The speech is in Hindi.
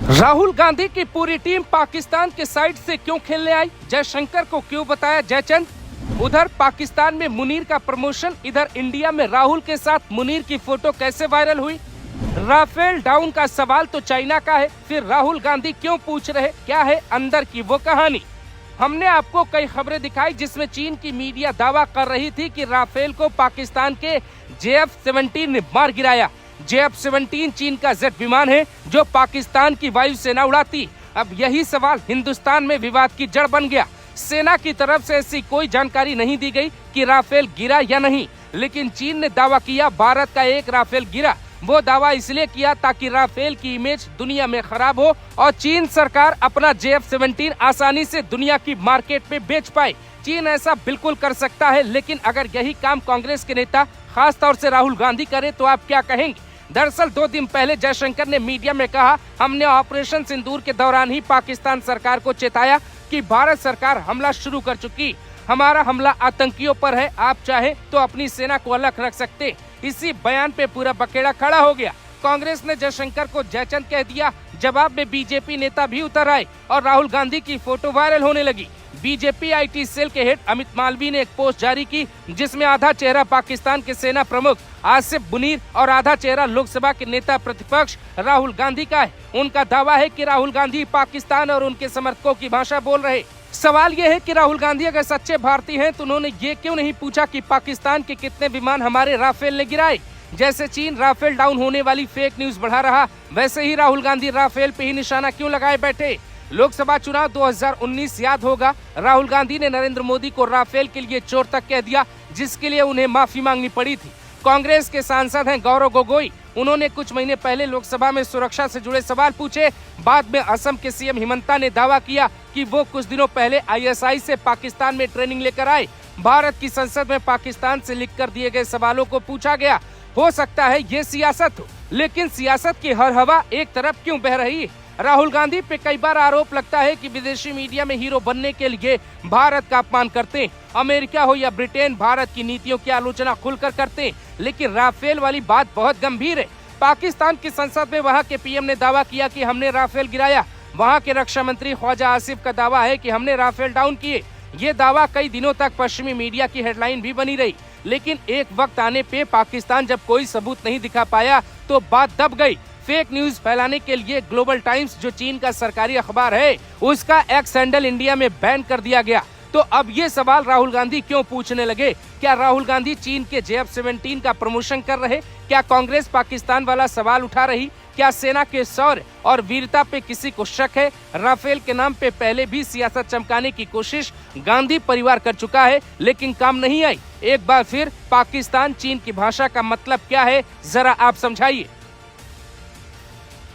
राहुल गांधी की पूरी टीम पाकिस्तान के साइड से क्यों खेलने आई? जयशंकर को क्यों बताया जयचंद? उधर पाकिस्तान में मुनीर का प्रमोशन, इधर इंडिया में राहुल के साथ मुनीर की फोटो कैसे वायरल हुई? राफेल डाउन का सवाल तो चाइना का है, फिर राहुल गांधी क्यों पूछ रहे? क्या है अंदर की वो कहानी? हमने आपको कई खबरें दिखाई जिसमें चीन की मीडिया दावा कर रही थी कि राफेल को पाकिस्तान के JF-17 ने मार गिराया। JF-17 चीन का जेट विमान है जो पाकिस्तान की वायुसेना उड़ाती। अब यही सवाल हिंदुस्तान में विवाद की जड़ बन गया। सेना की तरफ से ऐसी कोई जानकारी नहीं दी गई कि राफेल गिरा या नहीं, लेकिन चीन ने दावा किया भारत का एक राफेल गिरा। वो दावा इसलिए किया ताकि राफेल की इमेज दुनिया में खराब हो और चीन सरकार अपना JF-17 आसानी से दुनिया की मार्केट में बेच पाए। चीन ऐसा बिल्कुल कर सकता है, लेकिन अगर यही काम कांग्रेस के नेता खास तौर से राहुल गांधी करे तो आप क्या कहेंगे? दरअसल 2 दिन पहले जयशंकर ने मीडिया में कहा, हमने ऑपरेशन सिंदूर के दौरान ही पाकिस्तान सरकार को चेताया कि भारत सरकार हमला शुरू कर चुकी। हमारा हमला आतंकियों पर है, आप चाहे तो अपनी सेना को अलग रख सकते। इसी बयान पे पूरा बखेड़ा खड़ा हो गया। कांग्रेस ने जयशंकर को जयचंद कह दिया। जवाब में बीजेपी नेता भी उतर आए और राहुल गांधी की फोटो वायरल होने लगी। बीजेपी IT सेल के हेड अमित मालवीय ने एक पोस्ट जारी की जिसमें आधा चेहरा पाकिस्तान के सेना प्रमुख आसिफ मुनीर और आधा चेहरा लोकसभा के नेता प्रतिपक्ष राहुल गांधी का है। उनका दावा है कि राहुल गांधी पाकिस्तान और उनके समर्थकों की भाषा बोल रहे। सवाल ये है कि राहुल गांधी अगर सच्चे भारतीय हैं तो उन्होंने ये क्यों नहीं पूछा कि पाकिस्तान के कितने विमान हमारे राफेल ने गिराए? जैसे चीन राफेल डाउन होने वाली फेक न्यूज बढ़ा रहा, वैसे ही राहुल गांधी राफेल पे ही निशाना क्यों लगाए बैठे? लोकसभा चुनाव 2019 याद होगा, राहुल गांधी ने नरेंद्र मोदी को राफेल के लिए चोर तक कह दिया, जिसके लिए उन्हें माफी मांगनी पड़ी थी। कांग्रेस के सांसद हैं गौरव गोगोई, उन्होंने कुछ महीने पहले लोकसभा में सुरक्षा से जुड़े सवाल पूछे। बाद में असम के CM हिमंता ने दावा किया कि वो कुछ दिनों पहले ISI से पाकिस्तान में ट्रेनिंग लेकर आए। भारत की संसद में पाकिस्तान से लिखकर दिए गए सवालों को पूछा गया। हो सकता है ये सियासत हो, लेकिन सियासत की हर हवा एक तरफ क्यों बह रही है? राहुल गांधी पे कई बार आरोप लगता है कि विदेशी मीडिया में हीरो बनने के लिए भारत का अपमान करते हैं। अमेरिका हो या ब्रिटेन, भारत की नीतियों की आलोचना खुलकर करते हैं, लेकिन राफेल वाली बात बहुत गंभीर है। पाकिस्तान की संसद में वहां के PM ने दावा किया कि हमने राफेल गिराया। वहां के रक्षा मंत्री ख्वाजा आसिफ का दावा है कि हमने राफेल डाउन किए। ये दावा कई दिनों तक पश्चिमी मीडिया की हेडलाइन भी बनी रही, लेकिन एक वक्त आने पे पाकिस्तान जब कोई सबूत नहीं दिखा पाया तो बात दब गई। फेक न्यूज फैलाने के लिए ग्लोबल टाइम्स, जो चीन का सरकारी अखबार है, उसका X हैंडल इंडिया में बैन कर दिया गया। तो अब ये सवाल राहुल गांधी क्यों पूछने लगे? क्या राहुल गांधी चीन के JF-17 का प्रमोशन कर रहे? क्या कांग्रेस पाकिस्तान वाला सवाल उठा रही? क्या सेना के शौर्य और वीरता पे किसी को शक है? राफेल के नाम पे पहले भी सियासत चमकाने की कोशिश गांधी परिवार कर चुका है, लेकिन काम नहीं आई। एक बार फिर पाकिस्तान चीन की भाषा का मतलब क्या है, जरा आप समझाइए।